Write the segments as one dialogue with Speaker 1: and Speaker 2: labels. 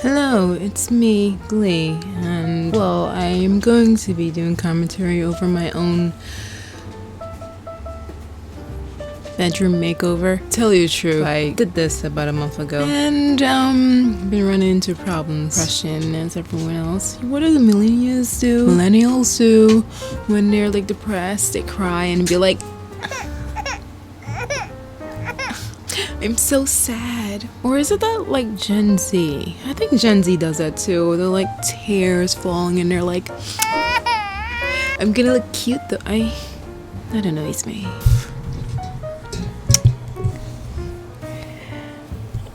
Speaker 1: Hello, it's me, Glee, and well, I am going to be doing commentary over my own bedroom makeover. Tell you the truth, I did this about a month ago, and been running into problems. Question as everyone else. What do the millennials do? Millennials do when they're like depressed, they cry and be like, I'm so sad. Or is it that like Gen Z? I think Gen Z does that too. They're like tears falling and they're like, I'm gonna look cute though. I don't know, it's me.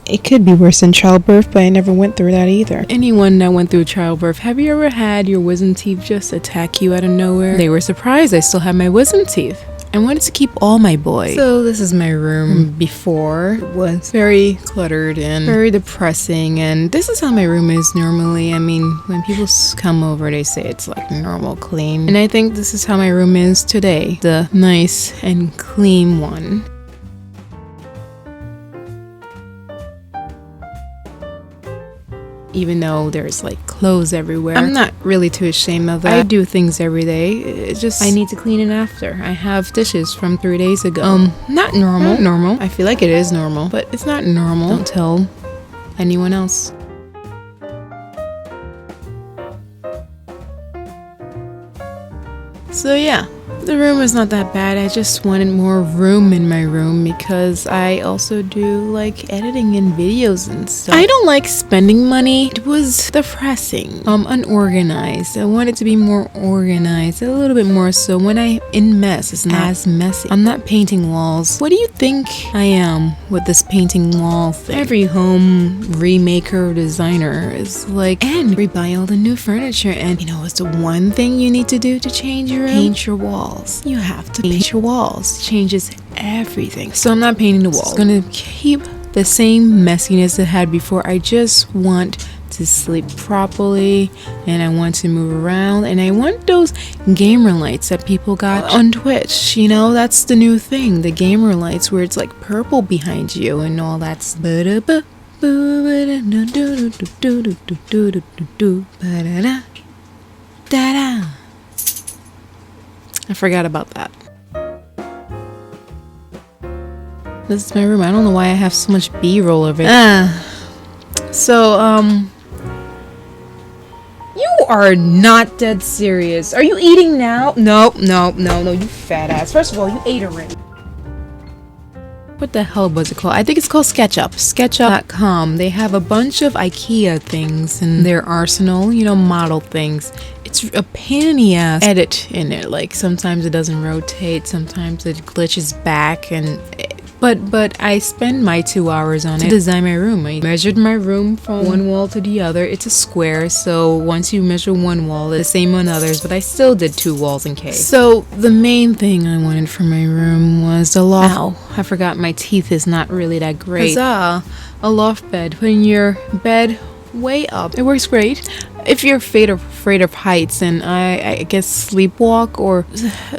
Speaker 2: It could be worse than childbirth, but I never went through that either.
Speaker 1: Anyone that went through childbirth, have you ever had your wisdom teeth just attack you out of nowhere? They were surprised I still had my wisdom teeth. I wanted to keep all my boys. So this is my room. Before it was very cluttered and very depressing, and this is how my room is normally. I mean, when people come over, they say it's like normal clean, and I think this is how my room is today, the nice and clean one. Even though there's like clothes everywhere, I'm not really too ashamed of that. I do things every day. It's just I need to clean it after. I have dishes from 3 days ago. Not normal. I feel like it is normal, but it's not normal. Don't tell anyone else. So yeah, the room is not that bad. I just wanted more room in my room because I also do like editing and videos and stuff. I don't like spending money. It was depressing. Unorganized. I wanted to be more organized, a little bit more so. When I'm in mess, it's not as messy. I'm not painting walls. What do you think I am with this painting wall thing? Every home remaker or designer is like, and we buy all the new furniture, and you know what's the one thing you need to do to change your room? Paint your walls. You have to paint your walls. Changes everything. So I'm not painting the walls. I'm gonna keep the same messiness it had before. I just want to sleep properly, and I want to move around, and I want those gamer lights that people got on Twitch. You know, that's the new thing, the gamer lights where it's like purple behind you and all that. I forgot about that. This is my room. I don't know why I have so much B-roll of it. So, you are not dead serious. Are you eating now? No, you fat ass. First of all, you ate already. What the hell was it called? I think it's called SketchUp. SketchUp.com. They have a bunch of IKEA things in their arsenal, you know, model things. It's a pain in the ass edit in it. Like sometimes it doesn't rotate, sometimes it glitches back, and but I spend my 2 hours on it to design my room. I measured my room from one wall to the other. It's a square, so once you measure one wall, it's the same on others, but I still did 2 walls in case. So the main thing I wanted for my room was the loft. Ow, I forgot my teeth is not really that great. Huzzah, a loft bed. Putting your bed way up. It works great. If you're afraid of heights and I guess sleepwalk or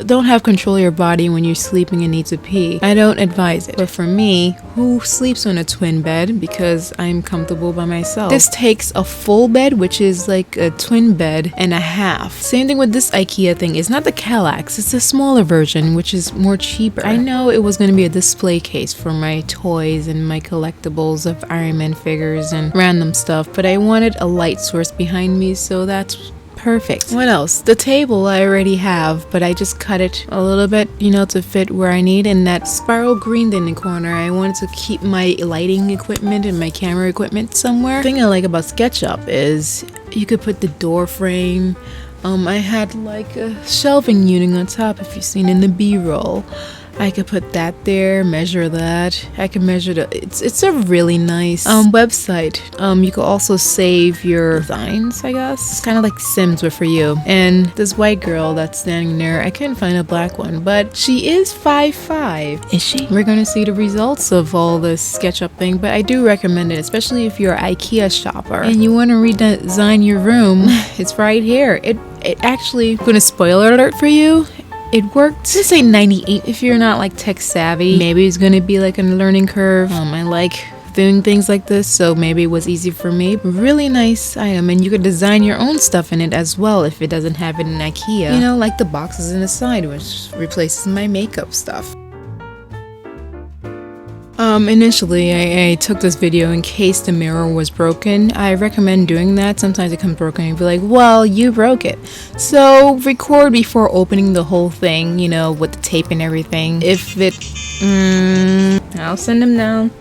Speaker 1: don't have control of your body when you're sleeping and need to pee, I don't advise it. But for me, who sleeps on a twin bed because I'm comfortable by myself, this takes a full bed, which is like a twin bed and a half. Same thing with this IKEA thing. It's not the Kallax, it's a smaller version, which is more cheaper. I know it was going to be a display case for my toys and my collectibles of Iron Man figures and random stuff, but I wanted a light source behind me, so that's perfect. What else? The table I already have, but I just cut it a little bit, you know, to fit where I need. And that spiral green in the corner, I wanted to keep my lighting equipment and my camera equipment somewhere. The thing I like about SketchUp is you could put the door frame. I had like a shelving unit on top, if you've seen in the B-roll. I could put that there, measure that. I can measure it's a really nice website. You could also save your designs, I guess. It's kind of like Sims, but for you. And this white girl that's standing there, I couldn't find a black one, but she is 5'5". Is she? We're gonna see the results of all this SketchUp thing, but I do recommend it, especially if you're an IKEA shopper and you want to redesign your room. It's right here. It actually, gonna spoiler alert for you. It worked. Let's say 98. If you're not like tech savvy, maybe it's gonna be like a learning curve. I like doing things like this, so maybe it was easy for me. Really nice item, and you could design your own stuff in it as well if it doesn't have it in IKEA. You know, like the boxes in the side, which replaces my makeup stuff. Initially, I took this video in case the mirror was broken. I recommend doing that. Sometimes it comes broken and you'll be like, well, you broke it. So record before opening the whole thing, you know, with the tape and everything. If it, I'll send them down.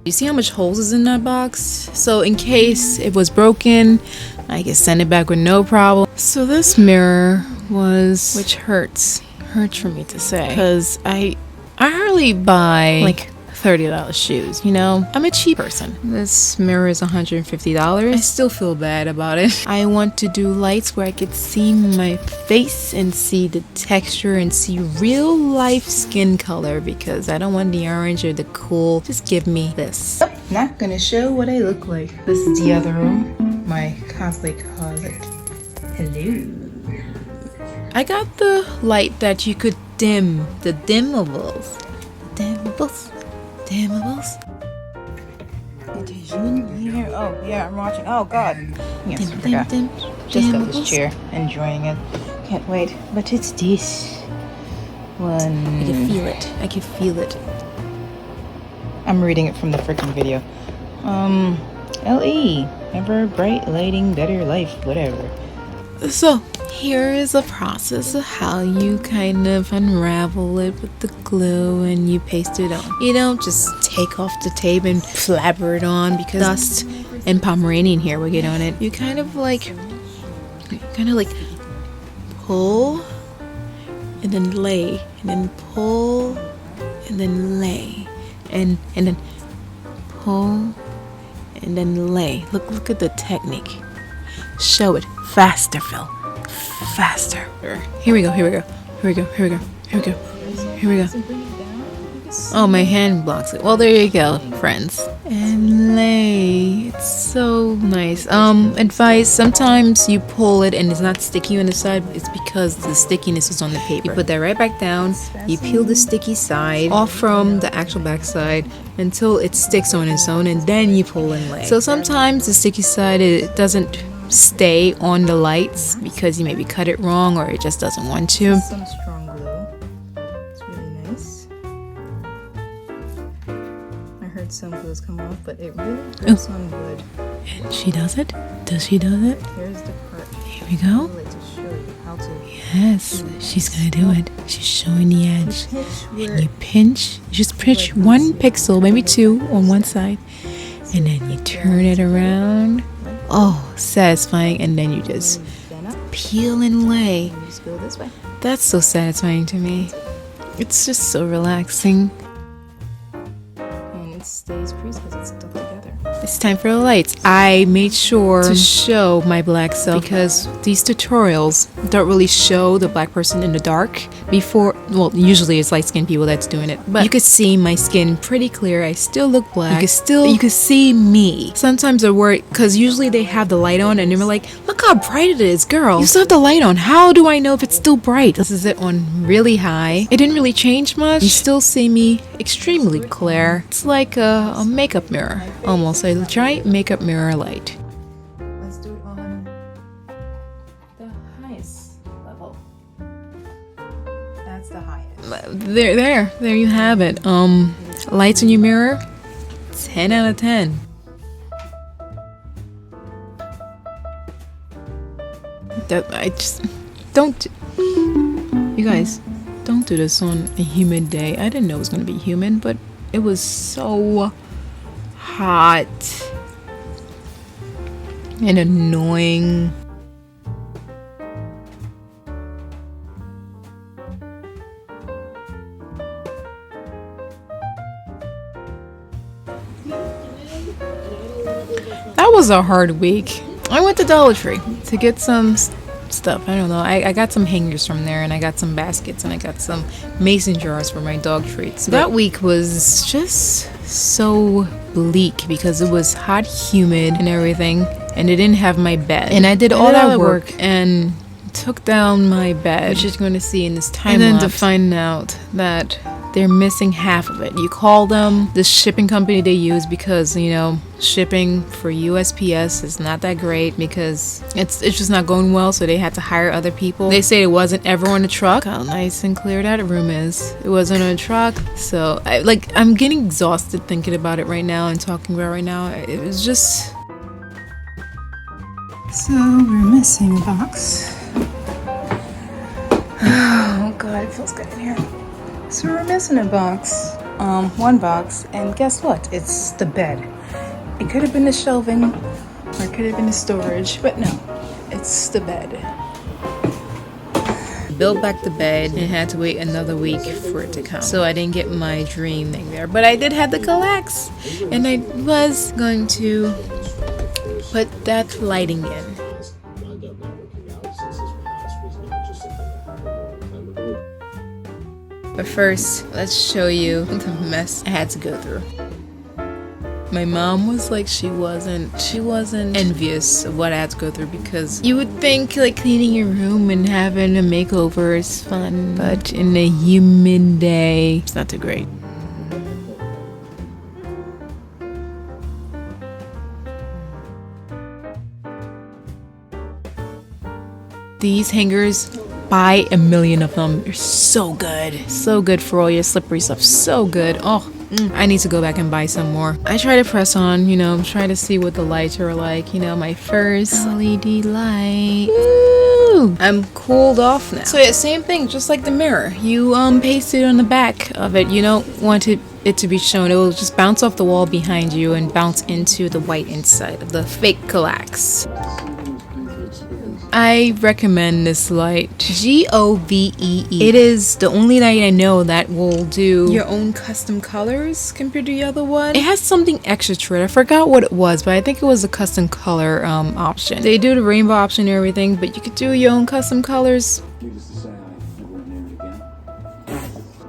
Speaker 1: You see how much holes is in that box? So in case it was broken, I can send it back with no problem. So this mirror was, which hurts for me to say, because I hardly buy like $30 shoes, you know? I'm a cheap person. This mirror is $150. I still feel bad about it. I want to do lights where I could see my face and see the texture and see real life skin color, because I don't want the orange or the cool. Just give me this. Not gonna show what I look like. This is the other room, my cosplay closet. Hello. I got the light that you could dim, the dimmables. Dimmables. Did you in here? Oh, yeah, I'm watching. Oh, God. Yes, I forgot. Just got this chair, enjoying it. Can't wait. But it's this one. I can feel it. I can feel it. I'm reading it from the freaking video. LE. Ever bright lighting, better life, whatever. So, here is a process of how you kind of unravel it with the glue and you paste it on. You don't just take off the tape and flabber it on, because dust and Pomeranian here will get on it. You kind of like pull and then lay, and then pull and then lay, and then pull and then lay. Look at the technique. Show it. Faster, Phil. Faster. Here we go. Oh, my hand blocks it. Well, there you go, friends. And lay. It's so nice. Advice, sometimes you pull it and it's not sticky on the side. It's because the stickiness is on the paper. You put that right back down. You peel the sticky side off from the actual back side until it sticks on its own, and then you pull and lay. So sometimes the sticky side, it doesn't stay on the lights because you maybe cut it wrong or it just doesn't want to. Some strong glue. It's really nice. I heard some glues come off, but it really grips on wood. And she does it? Does she do it? Here's the part. Here we go. I like to show you how to. Yes, she's gonna do it. She's showing the edge. And you pinch. You just pinch one pixel, maybe two on one side, and then you turn it around. Oh, satisfying. And then you just peel and lay. That's so satisfying to me. It's just so relaxing. And it stays creased because it's stuck together. It's time for the lights. I made sure to show my black self because these tutorials don't really show the black person in the dark before. Well, usually it's light-skinned people that's doing it, but you could see my skin pretty clear. I still look black. You could see me. Sometimes I worry because usually they have the light on and they're like, look how bright it is, girl. You still have the light on. How do I know if it's still bright? This is it on really high. It didn't really change much. You still see me extremely clear. It's like a makeup mirror almost. I try makeup mirror light. Let's do it on the highest level. That's the highest. There you have it. Lights in your mirror, 10 out of 10. I just don't. You guys, don't do this on a humid day. I didn't know it was gonna be humid, but it was so hot and annoying. That was a hard week. I went to Dollar Tree to get some stuff. I don't know. I got some hangers from there, and I got some baskets, and I got some mason jars for my dog treats. That week was just so bleak because it was hot, humid, and everything, and it didn't have my bed. And I did all that work, and took down my bed, which you're going to see in this time lapse. And then to find out that they're missing half of it. You call them the shipping company they use because, you know, shipping for USPS is not that great because it's just not going well, so they had to hire other people. They say it wasn't ever on a truck. How nice and clear that room is. It wasn't on a truck. So I'm getting exhausted thinking about it right now and talking about it right now. It was just...
Speaker 3: So we're missing a box. Oh god, it feels good in here. So we're missing a box, one box, and guess what? It's the bed. It could have been the shelving, or it could have been the storage, but no, it's the bed.
Speaker 1: Built back the bed and had to wait another week for it to come. So I didn't get my dream thing there, but I did have the collax, and I was going to put that lighting in. But first, let's show you the mess I had to go through. My mom was like, she wasn't envious of what I had to go through because you would think like cleaning your room and having a makeover is fun, but in a humid day, it's not too great. These hangers, buy a million of them. They're so good. So good for all your slippery stuff. So good. Oh, I need to go back and buy some more. I try to press on, you know, try to see what the lights are like. You know, my first LED light. Woo! I'm cooled off now. So yeah, same thing, just like the mirror. You paste it on the back of it. You don't want it to be shown. It will just bounce off the wall behind you and bounce into the white inside of the fake collax. I recommend this light. GOVEE. It is the only light I know that will do your own custom colors compared to the other one. It has something extra to it. I forgot what it was, but I think it was a custom color option. They do the rainbow option and everything, but you could do your own custom colors.
Speaker 4: Needless to say, I never went near it again.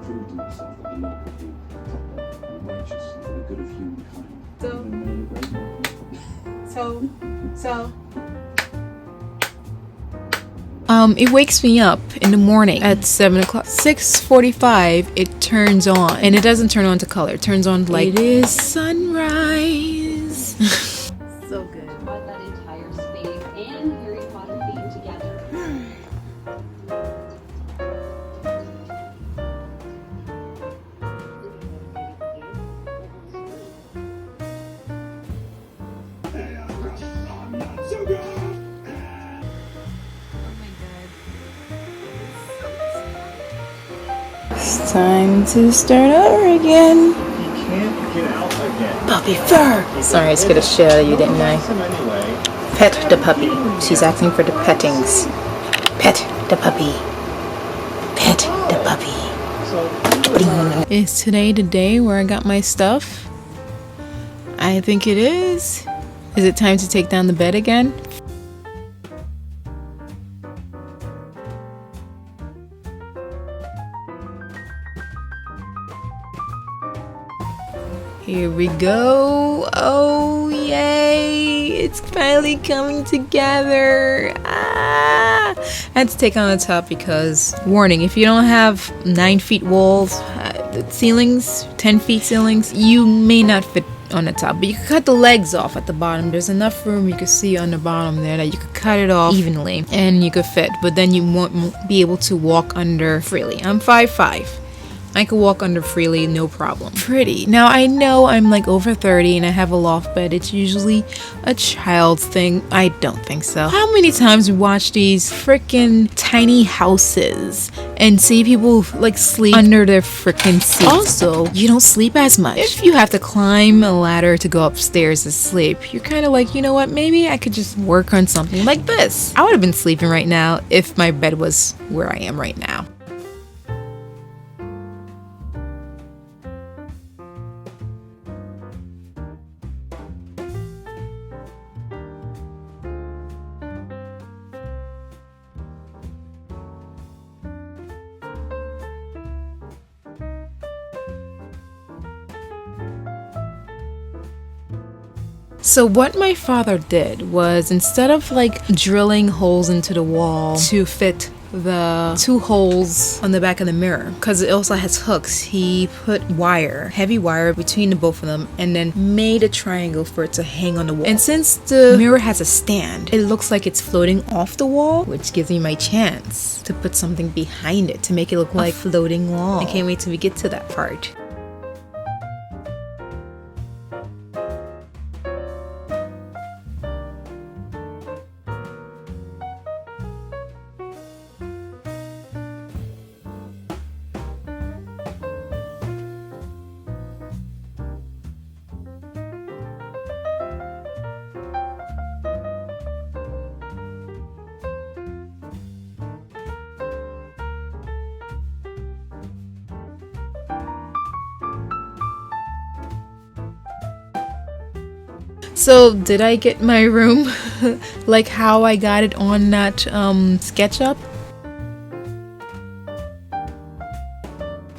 Speaker 4: Proved to myself that the oak would be upright and righteous for the good of humankind.
Speaker 3: So.
Speaker 1: It wakes me up in the morning at 7 o'clock. 6:45, it turns on. And it doesn't turn on to color. It turns on like, it is sunrise.
Speaker 5: So good. Brought that entire space and Harry Potter theme together.
Speaker 3: It's time to start over again.
Speaker 4: You can't get out again.
Speaker 3: Puppy fur. Sorry, I scared the shit out of you, didn't I?
Speaker 4: Anyway.
Speaker 3: Pet the puppy. She's asking for the pettings. Pet the puppy. Pet the puppy.
Speaker 1: Is today the day where I got my stuff? I think it is. Is it time to take down the bed again? Here we go. Oh, yay. It's finally coming together. I had to take on the top because, warning, if you don't have 9 feet walls, ceilings, 10 feet ceilings, you may not fit on the top. But you can cut the legs off at the bottom. There's enough room you can see on the bottom there that you could cut it off evenly and you could fit. But then you won't be able to walk under freely. I'm 5'5". I could walk under freely, no problem. Pretty. Now, I know I'm like over 30 and I have a loft bed. It's usually a child's thing. I don't think so. How many times we watch these freaking tiny houses and see people like sleep under their freaking seats? Also, you don't sleep as much. If you have to climb a ladder to go upstairs to sleep, you're kind of like, you know what? Maybe I could just work on something like this. I would have been sleeping right now if my bed was where I am right now. So what my father did was, instead of like drilling holes into the wall to fit the 2 holes on the back of the mirror, because it also has hooks, he put heavy wire between the both of them, and then made a triangle for it to hang on the wall. And since the mirror has a stand, it looks like it's floating off the wall, which gives me my chance to put something behind it to make it look like a floating wall. I can't wait till we get to that part. So did I get my room like how I got it on that SketchUp?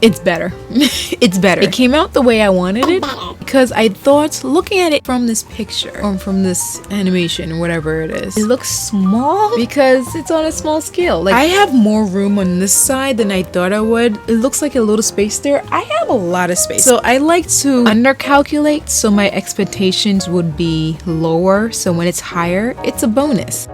Speaker 1: It's better. It's better. It came out the way I wanted it because I thought, looking at it from this picture or from this animation or whatever it is, it looks small because it's on a small scale. Like, I have more room on this side than I thought I would. It looks like a little space there. I have a lot of space. So I like to undercalculate so my expectations would be lower. So when it's higher, it's a bonus.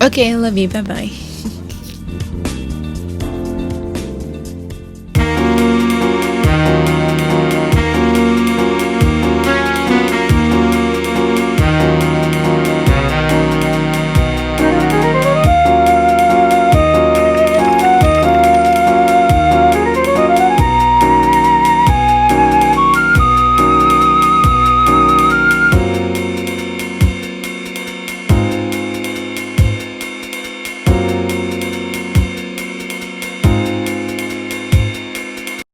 Speaker 1: Okay, I love you. Bye-bye.